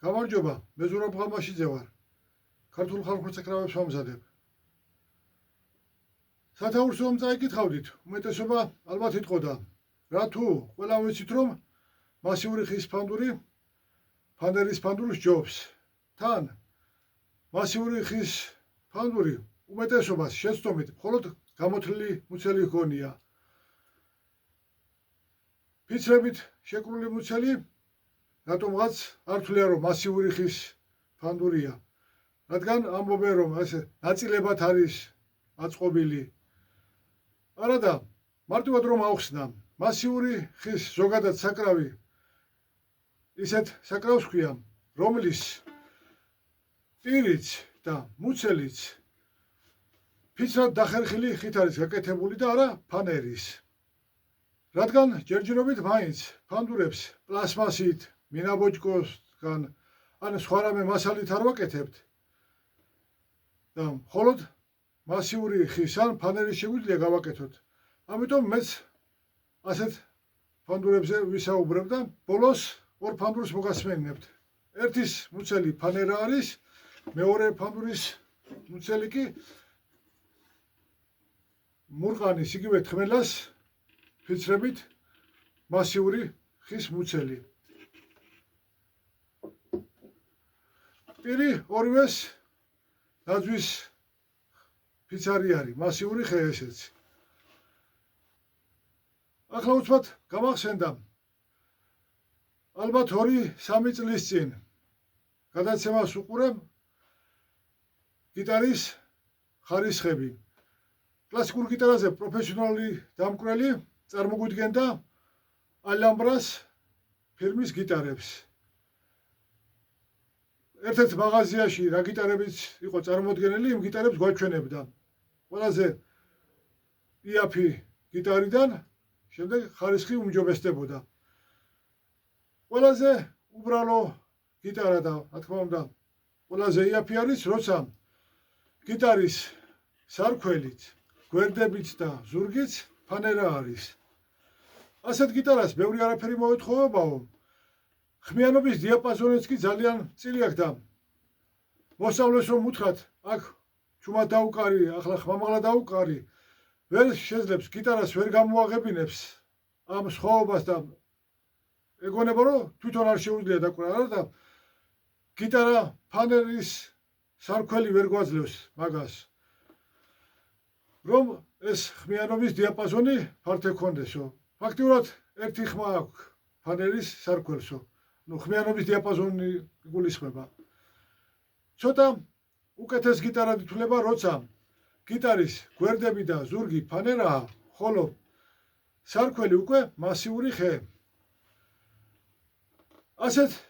გამარჯობა, მე ზურაბ ღალმაშიძე ვარ. ქართულ ხალხურ ცეკრავებს ვამზადებ. სათაურს რომ წაიკითხავდით, უმეტესობა ალბათ იტყოდა, რა თუ ყველა ვიცით რომ მასიური ხის ფანერის ფანდური სჯობს. თან მასიური ხის ფანდური უმეტესობას შეცდომით მხოლოდ გამოთლილი მუცელი ჰქონია. ფიცრებით შეკრული მუცელი რატომღაც არ თვლიან რომ მასიური ხის ფანდურია, რადგან ამბობენ რომ ესე ნაწილებად არის აწყობილი. არადა, მარტივად რომ ავხსნა, მასიური ხის ზოგადად საკრავი ისეთ საკრავს ქვია, რომლის პირიც და მუცელიც ფიცრად დახერხილი ხით არის გაკეთებული და არა ფანერის. რადგან ჯერჯერობით მაინც ფანდურებს პლასმასით, მინაბოჭკოსგან ან სხვა რამე მასალით არ ვაკეთებთ და მხოლოდ მასიური ხის ან ფანერის შეგვიძლია გავაკეთოთ. ამიტომ მეც ასეთ ფანდურებზე ვისაუბრებ და ბოლოს ორ ფანდურს მოგასმენინებთ. ერთის მუცელი ფანერა არის, მეორე ფანდურის მუცელი კი მურყანის იგივე თხმელას ფიცრებით მასიური ხის მუცელი. პირი ორივეს დაძვის ფიცარი არის, მასიური ხე ესეც. ახლა უცბად გამახსენდა, ალბათ 2-3 წლის წინ გადაცემას უყურებ გიტარის ხარისხები. კლასიკურ გიტარაზე პროფესიონალი დამკვირველი წარმოგვიდგენდა ალამბრას ფირმის გიტარებს. ერთ-ერთ მაღაზიაში რა გიტარებიც იყო წარმოდგენილი, იმ გიტარებს გვაჩვენებდა. ყველაზე იაფი გიტარიდან შემდეგ ხარისხი უმჯობესდებოდა. ყველაზე უბრალო გიტარა და რა თქმა უნდა ყველაზე იაფი არის, როცა გიტარის სარქველით, გვერდებით და ზურგით ფანერა არის. ასეთ გიტარას ბევრი არაფერი მოეთხოვებაო. ხმიანობის დიაპაზონიც კი ძალიან წილი აქვს და მოსწავლეს რომ უთხრათ, აქ ჩუმად დაუკარი, ახლა ხმამაღლა დაუკარი, ვერ შეძლებს გიტარას ვერ გამოაღებინებს ამ სხვაობას და ეგონება რომ თვითონ არ შეუძლია დაკვირა და გიტარა ფანერის სარქველი ვერ გვაძლევს მაგას. რომ ეს ხმიანობის დიაპაზონი ფართე ქონდესო. ფაქტიურად ერთი ხმა აქვს ფანერის სარქველსო. ხმიანობის დიაპაზონი გულისხმება. ცოტა უკეთეს გიტარად ითვლება, როცა გიტარის გვერდები და ზურგი ფანერაა, ხოლო სარქველი უკვე მასიური ხე. ასეთ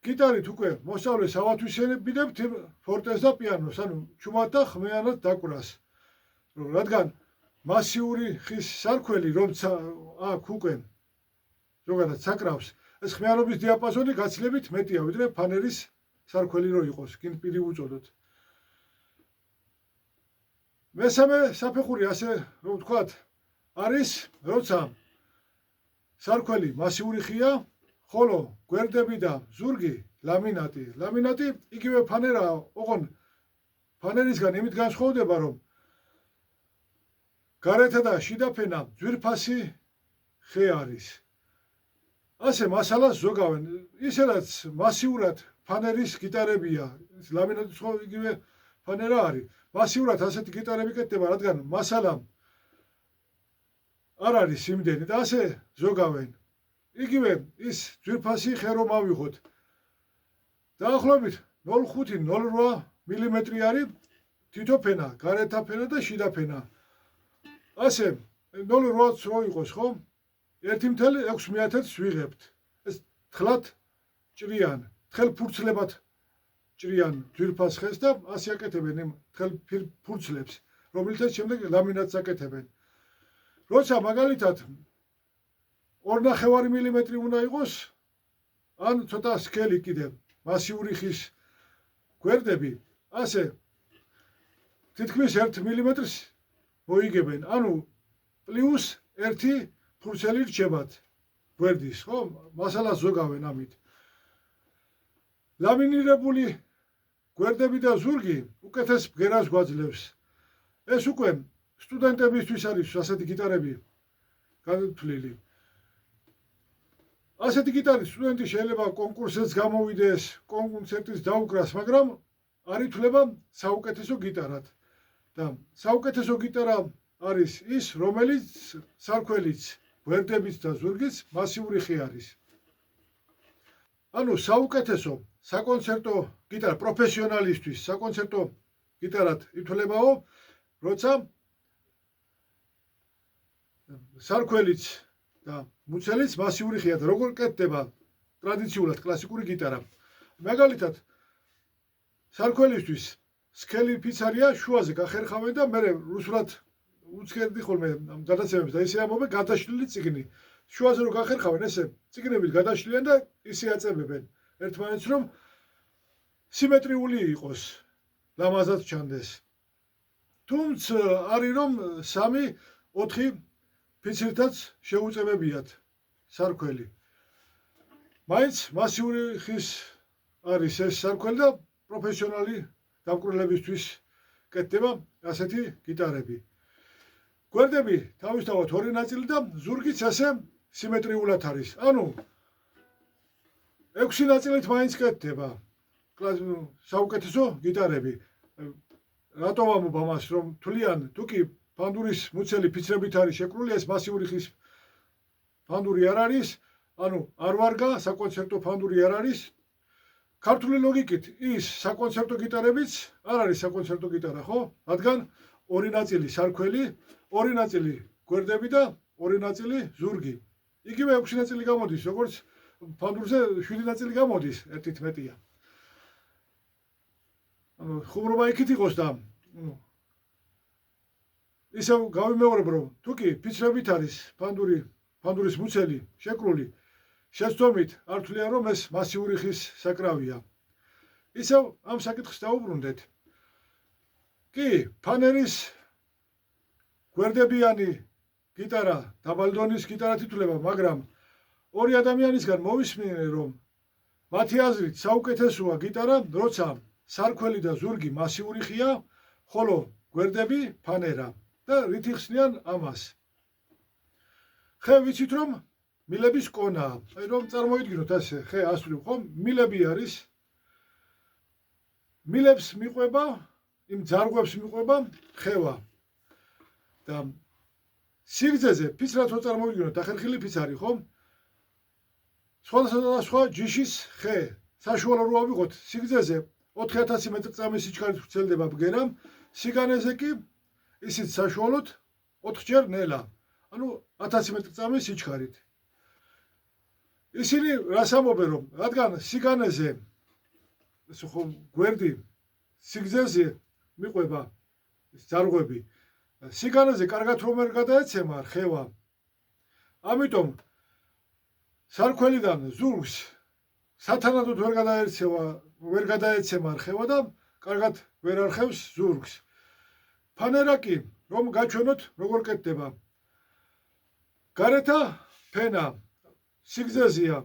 გიტარით უკვე მოსწავლეს ავათვისებინებთ ფორტეს და პიანოს, ანუ ჩუმად და ხმიანად დაკვირას. რადგან მასიური ხის სარქველი რომცა აქვს უკვე ზოგადად საკრავს, ეს ხმიანობის დიაპაზონი გაცილებით მეტია, ვიდრე ფანერის სარქველი რო იყოს, კინ პირი უწოდოთ. მესამე საფეხური, ასე რომ ვთქვათ, არის, როცა სარქველი მასიური ხია, ხოლო გვერდები და ზურგი ლამინატი. ლამინატი იგივე ფანერაა, ოღონ ფანერისგან იმით განსხვავდება, რომ გარეთა და შიდა ფენა ძვირფასი ხე არის. ასე მასალას ზოგავენ, ისედაც მასიურად ფანერის გიტარებია, ლამინატის ხო იგივე ფანერა არის. მასიურად ასეთი გიტარები კეთდება, რადგან მასალა არ არის იმდენი და ასე ზოგავენ. იგივე ის ძვირფასი ხე რომ ავიღოთ. დაახლოებით 0.5-0.8 მილიმეტრი არის თითო ფენა, გარეთა ფენა და შიდა ფენა. ასე 0.8-ს რო იყოს, ხო? 1.6 ვიღებთ. ეს თხლად ჭრიან, თხელ ფურცლებად ჭრიან ძვირფას ხეს და ასე აკეთებენ იმ თხელ ფურცლებს, რომელთაც შემდეგ ლამინატს აკეთებენ. როცა მაგალითად 2.5 მილიმეტრი უნდა იყოს, ან ცოტა სქელი კიდევ მასიური ხის გვერდები, ასე თითქმის 1 მილიმეტრს მოიგებენ, ანუ პლუს 1 ფურცელი რჩებათ გვერდის, ხო? მასალას ზოგავენ ამით. ლამინირებული გვერდები და ზურგი უკეთეს ბგერას გვაძლევს. ეს უკვე სტუდენტებისთვის არის ასეთი გიტარები განთვლილი. ასეთი გიტარის სტუდენტი შეიძლება კონკურსებს გამოვიდეს, კონცერტის დაუკრას, მაგრამ არ ითვლება საუკეთესო გიტარად. და საუკეთესო გიტარა არის ის, რომელიც სარქველიც, გვერდებით და ზურგიც მასიური ხი არის. ანუ საუკეთესო საკონცერტო გიტარა პროფესიონალისთვის საკონცერტო გიტარად ითვლებაო, როცა სარქველიც და მუცელიც მასიური ხია და როგორ კეთდება ტრადიციულად კლასიკური გიტარა. მაგალითად, სარქველისთვის სქელი ფიცარია შუაზე გახერხავენ და მე რუსულად უცქერდი ხოლმე გადაცემებს და ისე ამბობენ გადაშლილი წიგნი. შუაზე რო გახერხავენ, ესე წიგნებით გადაშლიან და ისე აწებებენ ერთმანეთს, რომ სიმეტრიული იყოს, ლამაზად ჩანდეს. თუმცა არის რომ 3-4 ფიცრითაც შეუწევებიათ სარქველი. მაინც მასიური ხის არის ეს სარქველი და პროფესიონალი დამკვირვებლებისთვის კეთდება ასეთი გიტარები. გვერდები თავისთავად 2 ნაწილი და ზურგიც ასე სიმეტრიულად არის. ანუ 6 ნაწილით მაინც კეთდება საუკეთესო გიტარები. რატო ვამბობ ამას, რომ თვლიან თუკი ფანდურის მუცელი ფიცრებით არის შეკრული, ეს მასიური ხის ფანდური არ არის, ანუ არ ვარგა, საკონცერტო ფანდური არ არის. ქართული ლოგიკით ის საკონცერტო გიტარებიც არ არის საკონცერტო გიტარა, ხო? რადგან 2 ნაწილი სარქველი, 2 ნაწილი გვერდები და 2 ნაწილი ზურგი. იგივე 6 ნაწილი გამოდის, როგორც ფანდურზე 7 ნაწილი გამოდის, ერთით მეტია. ანუ ხუმრობა იქით იყოს და ისე გავიმეორებ, რომ თუკი ფიცრებით არის ფანდურის მუცელი შეკრული, შეცდომით არ თვლიან, რომ ეს მასიური ხის საკრავია. ისევ ამ საკითხს დავუბრუნდეთ. კი, ფანერის გვერდებიანი გიტარა დაბალი დონის გიტარად ითვლება, მაგრამ 2 ადამიანისგან მოვისმინე, რომ მათი აზრით საუკეთესოა გიტარა, როცა სარქველი და ზურგი მასიური ხია, ხოლო გვერდები ფანერა და რით იხსნიან ამას. ხე ვიცით რომ მილების კონაა, აი რომ წარმოიდგინოთ ასე, ხე ასვლივ ხომ, მილები არის. მილებს მიყვება, იმ ძარღვებს მიყვება ხევა. და სიგრძეზე ფიცრად რო წარმოვიდგინოთ, დახერხილი ფიცარი ხომ? სხვა ჯიშის ხე, საშუალო რო ავიღოთ, სიგრძეზე 4000 მეტრწამის სიჩქარით ვრცელდება ბგერა, სიგანეზე კი ისიც საშუალოდ 4 ჯერ ნელა, ანუ 1000 მეტრწამის სიჩქარით. ისინი რას ამბობენ, რომ რადგან სიგანეზე ეს ხო გვერდი სიგრძეზე მიყვება ძარღვები, სიგანეზე კარგად რომ არ გადაეცემა ხევა, ამიტომ სარქველიდან ზურგს სათანადოდ ვერ გადაეცემა ხევა და კარგად ვერ არხევს ზურგს. ფანერა კი რომ გაჩვენოთ როგორ კეთდება. გარეთა ფენა სიგრძეზეა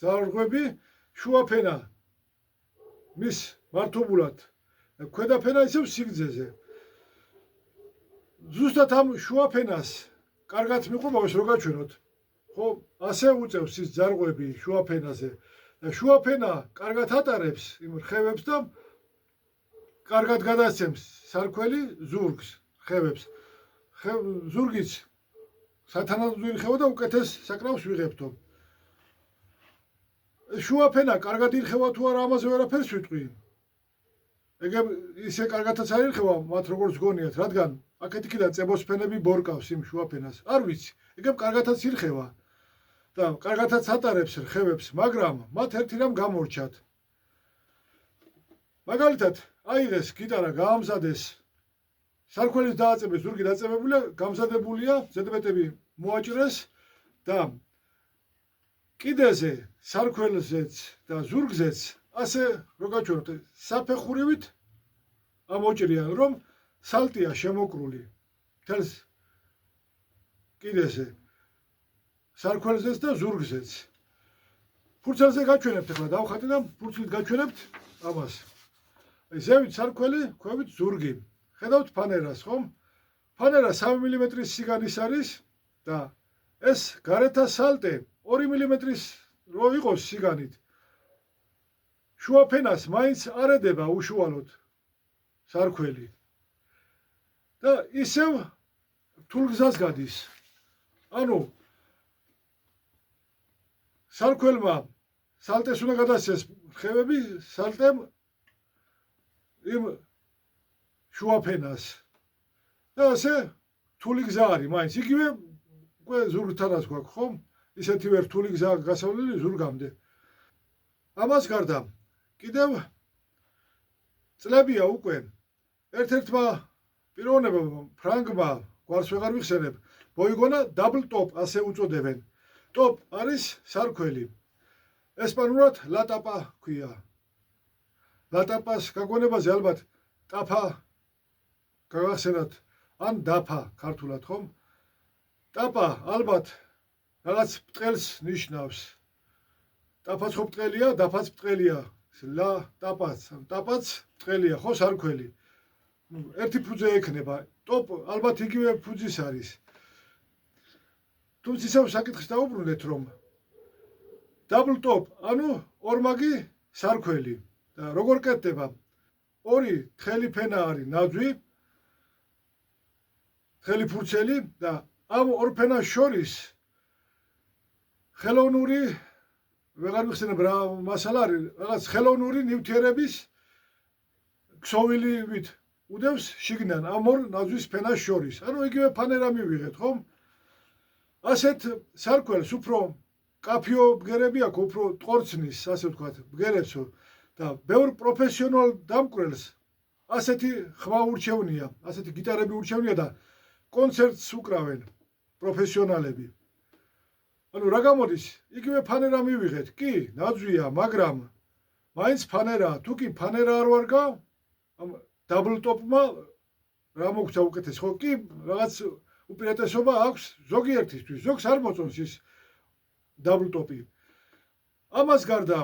ძარღვები, შუა ფენა მის მართობულად, ქვედა ფენა ისევ სიგრძეზე. ზუსტად ამ შუა ფენას კარგად მიყვებავს რო გაჩვენოთ. ხო, ასე უწევს ის ძარღვები შუა ფენაზე და შუა ფენა კარგად ატარებს იმ რხევებს და კარგად გადასცემს სარქველი ზურგს, ხევებს. ზურგიც სათანადოდ ირხევა და უკეთეს საკრავს ვიღებთო. შუა ფენა კარგად ირხევა თუ არა, ამაზე ვერაფერს ვიტყვი. ეგ ისე კარგადაც არ ირხევა, მათ როგორც გონიათ, რადგან აქეთ იქიდან წებოს ფენები ბორკავს იმ შუა ფენას. არ ვიცი, ეგ კარგადაც ირხევა და კარგადაც ატარებს რხევებს, მაგრამ მათ ერთი რამ გამორჩათ. მაგალითად, აიღეს გიტარა, გაამზადეს, სარქველის დააწებეს, ზურგი დაწებებულია, გამზადებულია, ზედმეტები მოაჭრეს და კიდეზე, სარქველზეც და ზურგზეც ასე რო გაჩვენოთ, საფეხურივით ამოჭრიან, რომ სალტია შემოკრული მთელს კიდეზე, სარქველზეც და ზურგზეც. ფურცელზე გაჩვენებთ ახლა დავხატე და ფურცლით გაჩვენებთ ამას. ზევით სარქველი, ქვევით ზურგი. ხედავთ ფანერას, ხომ? ფანერა 3 მმ-ის სიგანის არის და ეს გარეთა სალტე 2 მმ-ის რო იყოს სიგანით. შუა ფენას მაინც არ ედება უშუალოდ სარქველი. და ისევ თულგზას გადის. ანუ სარქველმა სალტეს უნდა გადასცეს ხევები სალტემ იმ შუა ფენას. და ასე რთული გზა არის მაინც. იგივე უკვე ზურგთანაც გვაქვს, ხომ? ისეთივე რთული გზა გასავლელი ზურგამდე. ამას გარდა კიდევ წლებია უკვე ერთ-ერთმა პიროვნებამ ფრანგმა გვარს ვეღარ ვიხსენებ, მოიგონა double top ასე უწოდებენ. Top არის სარქველი. ესპანურად ლატაპა ქვია. ლატაპას გაგონებაზე ალბათ ტაფა გაგახსენათ ან დაფა ქართულად, ხომ? ტაპა ალბათ რაღაც ბრტყელს ნიშნავს. ტაფაც ხო ბრტყელია, დაფაც ბრტყელია. ლა ტაპაც, ტაპაც ბრტყელია, ხო სარქველი. ერთი ფუძე ექნება. Top ალბათ იგივე ფუძის არის. თუმცა ისევ საკითხს დაუბრუნდეთ, რომ double top, ანუ ორმაგი სარქველი. და როგორ კეთდება? ორი თხელი ფენა არის ნაძვი, თხელი ფურცელი და ამ ორ ფენას შორის ხელოვნური ვეღარ ვიხსენებ რა მასალა არის, რაღაც ხელოვნური ნივთიერების ქსოვილივით უდევს შიგნან ამ ორ ნაძვის ფენას შორის. ანუ იგივე ფანერა მივიღეთ, ხომ? ასეთ სარქველს უფრო კაფიო ბგერები აქვს, უფრო ტყორცნის, ასე ვთქვათ, ბგერებსო და ბევრ პროფესიონალ დამკვირვებელს ასეთი ხმა ურჩევნია, ასეთი გიტარები ურჩევნია და კონცერტს უკრავენ პროფესიონალები. ანუ რა გამოდის? იგივე ფანერა მივიღეთ, კი, ნაძვია, მაგრამ მაინც ფანერაა. თუ კი ფანერა არ ვარ გა, ამ double top-მა რა მოგცა უკეთეს, ხო? კი, რაღაც უპირატესობა აქვს ზოგიერთისთვის, ზოგს არ მოწონს ის double top-ი. ამას გარდა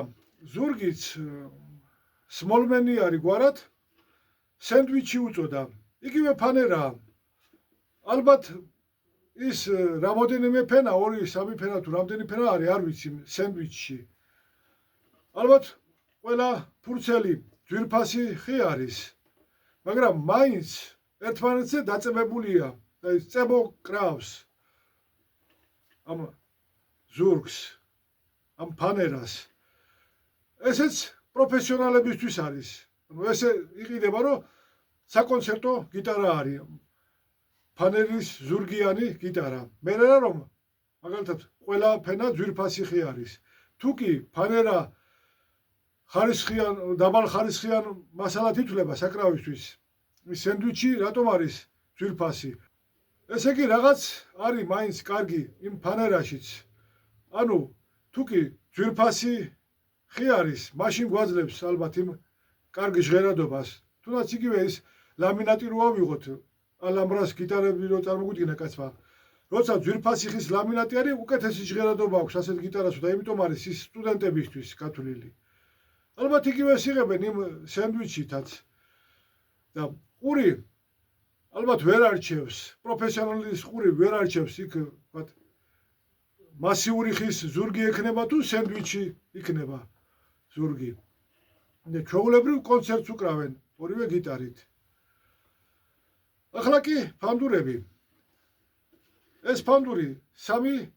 ზურგიც სმოლმენი არის გვარად, სენდვიჩი უწოდა. იგივე ფანერაა. ალბათ ის რამოდენიმე ფენა, 2-3 ფენა თუ რამდენი ფენა არის, არ ვიცი სენდვიჩში. ალბათ ყველა ფურცელი ძვირფასი ხი არის, მაგრამ მაინც ერთმანეთზე დაწებებულია და ის წებო კრავს ამ ზურგს, ამ ფანერას. ესეც პროფესიონალებისთვის არის. ანუ ესე იყიდება, რომ საკონცერტო გიტარა არის. ფანერის ზურგიანი გიტარა. მე რა რომ მაგალითად ყველა ფენა ძვირფასი ხი არის. თუ კი ფანერა ხარისხიან, დაბალ ხარისხიან მასალად ითვლება საკრავისთვის, ის სენდვიჩი რატომ არის ძვირფასი? ესე იგი რაღაც არის მაინც კარგი იმ ფანერაშიც. ანუ თუ კი ძვირფასი ხი არის, მაშინ გვაძლევს ალბათ იმ კარგი ჟღერადობას. თუნდაც იგივე ის ლამინატი რო ავიღოთ, ალამბრას გიტარები რო წარმოგვიდგინა კაცმა. როცა ძვირფასი ხის ლამინატი არის, უკეთესი ჟღერადობა აქვს ასეთ გიტარასო და იმიტომ არის ის სტუდენტებისთვის გათვლილი. ალბათ იგივეს იღებენ იმ სენდვიჩითაც. და ყური ალბათ ვერ არჩევს, პროფესიონალის ყური ვერ არჩევს იქ, ვთქვათ, მასიური ხის ზურგი ექნება თუ სენდვიჩი იქნება ზურგი. და ჩვეულებრივ კონცერტს უკრავენ ორივე გიტარით. ახლა კი ფანდურები. ეს ფანდური 3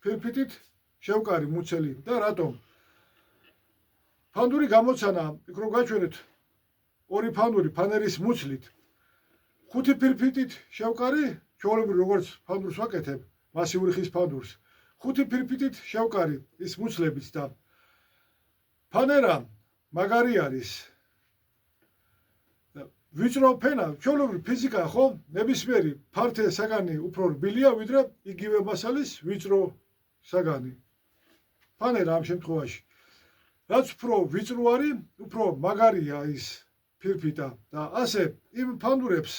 ფირფიტით შევკარი მუცელი და რატომ? ფანდური გამოცანა, იქ რო გაჩვენეთ ორი ფანდური ფანერის მუცლით. 5 ფირფიტით შევკარი, ჩვეულებრივ როგორც ფანდურს ვაკეთებ, მასიური ხის ფანდურს. 5 ფირფიტით შევკარი ის მუცლებიც და ფანერა მაგარი არის. ვიწრო ფენა, ჩვეულებრივ ფიზიკა ხო, ნებისმიერი ფართე საგანი უფრო რბილია, ვიდრე იგივე მასალის ვიწრო საგანი. ფანერა ამ შემთხვევაში. რაც უფრო ვიწრო არის, უფრო მაგარია ის ფირფიტა და ასე იმ ფანდურებს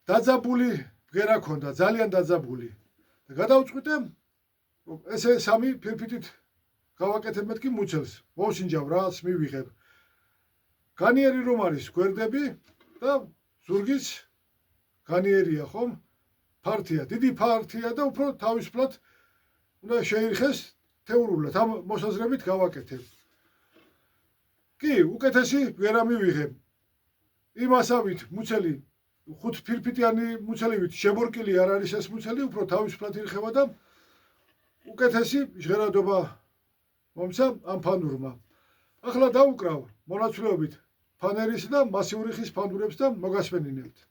დაძაბული ბგერა ქონდა, ძალიან დაძაბული. და გადავწყვიტე, ესე 3 ფირფიტით გავაკეთებ მეთქი მუცელს. მოვსინჯავ რაც მივიღებ. განიერი რომ არის გვერდები და ზურგიც განიერია ხომ? ფართია, დიდი ფართია და უფრო თავისუფლად უნდა შეირხეს თეურულად. ამ მოსაზრებით გავაკეთებ. კი, უკეთესი ვერ ამივიღებ. იმასავით მუცელი 5 ფირფიტიანი მუცელივით შემორკილი არ არის ეს მუცელი, უფრო თავისუფლად ირხება და უკეთესი ჟღერადობა მომცა ამ ფანურმა. ახლა დავუკრავ მონაცვლეობით ფანერის და მასიური ხის ფანურებს და მოგასვენინებთ.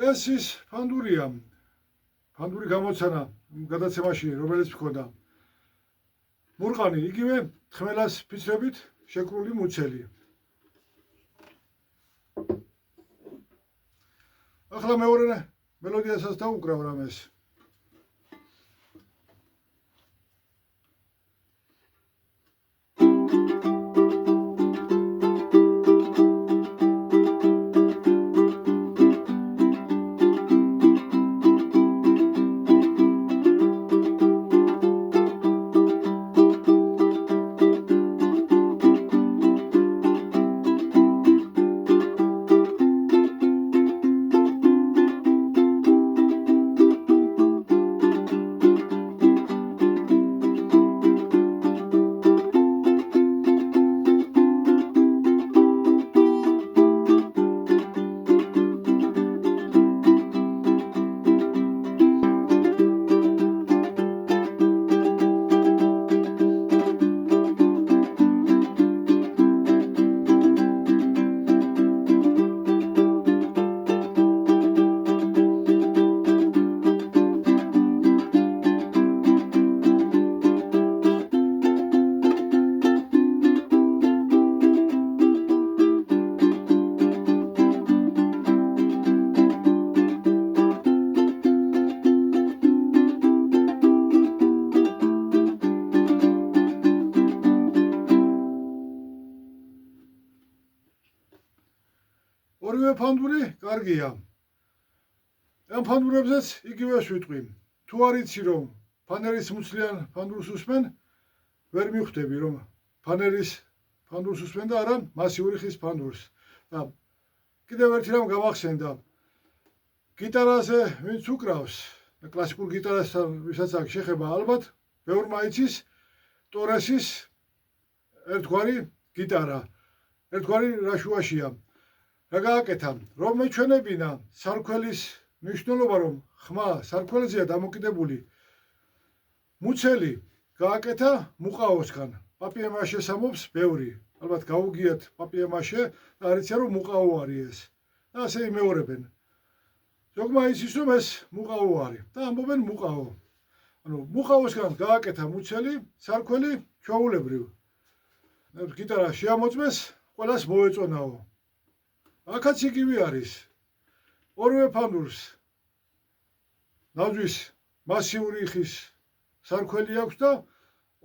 ეს ის ფანდურია. ფანდური გამოცანა გადაცემაში, რომელიც მქონდა. მურყანი იგივე თხმელას ფიცრებით შეკრული მუცელი. ახლა მეორე მელოდიასაც დავუკრავ რამეს. ფანდური კარგია. ამ ფანდურებზეც იგივეს ვიტყვი. თუ არ იცი რომ ფანერის მუცლიან ფანდურს უსმენ, ვერ მიხვდები რომ ფანერის ფანდურს უსმენ და არა მასიური ხის ფანდურს. და კიდევ ერთი რამ გავახსენდა. გიტარაზე ვინც უკრავს, კლასიკურ გიტარასთან ვისაც აქვს შეხება ალბათ, ბევრმა იცის ტორესის ერთგვარი გიტარა. ერთგვარი რაშუაშია. რა გააკეთა? რომ მეჩვენებინა სარქველის მნიშვნელობა, რომ ხმა სარქველზეა დამოკიდებული. მუცელი გააკეთა მუყაოსგან. პაპიე-მაშეს ამობს ბევრი. ალბათ გაუგიათ პაპიე-მაშე და არ იციან რომ მუყაო არის ეს. და ასე იმეორებენ. ზოგმა იცის რომ ეს მუყაო არის და ამბობენ მუყაო. ანუ მუყაოსგან გააკეთა მუცელი, სარქველი ჩვეულებრივ. გიტარა შეამოწმეს, ყველას მოეწონაო. აქაც იგივე არის. ორივე ფანდურს ნაძვის მასიური ხის სარქველი აქვს და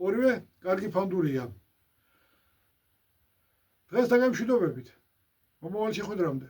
ორივე კარგი ფანდურია. დღეს დაგემშვიდობებით. მომავალ შეხვედრამდე.